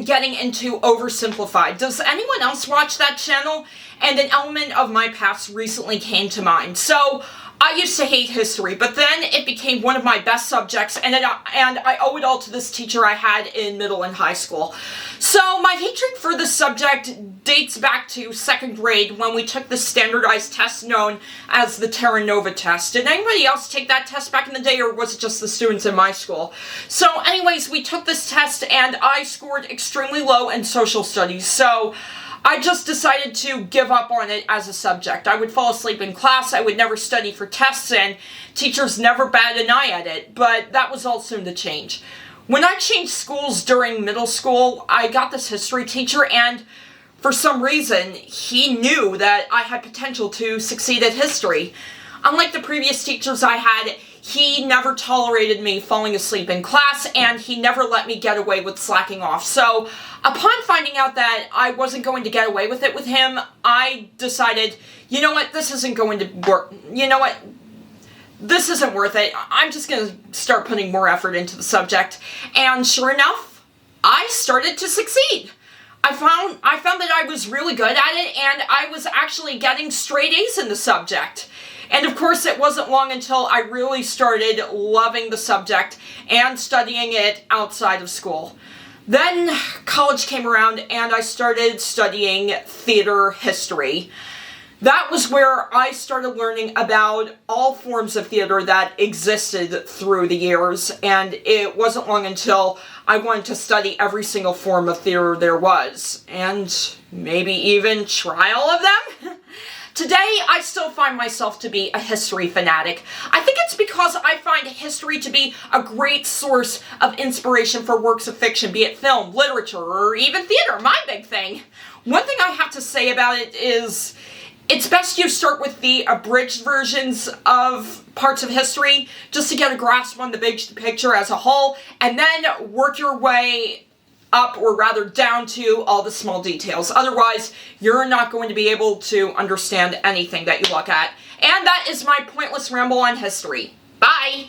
getting into Oversimplified. Does anyone else watch that channel? And an element of my past recently came to mind. So, I used to hate history, but then it became one of my best subjects, and I owe it all to this teacher I had in middle and high school. So my hatred for this subject dates back to 2nd grade when we took the standardized test known as the Terra Nova test. Did anybody else take that test back in the day, or was it just the students in my school? So anyways, we took this test and I scored extremely low in social studies, so I just decided to give up on it as a subject. I would fall asleep in class, I would never study for tests, and teachers never batted an eye at it, but that was all soon to change. When I changed schools during middle school, I got this history teacher, and for some reason, he knew that I had potential to succeed at history. Unlike the previous teachers I had, he never tolerated me falling asleep in class, and he never let me get away with slacking off. So, upon finding out that I wasn't going to get away with it with him, I decided, you know what, this isn't going to work. You know what, this isn't worth it. I'm just going to start putting more effort into the subject. And sure enough, I started to succeed. I found that I was really good at it, and I was actually getting straight A's in the subject. And of course, it wasn't long until I really started loving the subject and studying it outside of school. Then college came around and I started studying theater history. That was where I started learning about all forms of theater that existed through the years, and it wasn't long until I wanted to study every single form of theater there was, and maybe even try all of them. Today, I still find myself to be a history fanatic. I think it's because I find history to be a great source of inspiration for works of fiction, be it film, literature, or even theater, my big thing. One thing I have to say about it is, it's best you start with the abridged versions of parts of history, just to get a grasp on the big picture as a whole, and then work your way up, or rather down, to all the small details. Otherwise, you're not going to be able to understand anything that you look at. And that is my pointless ramble on history. Bye!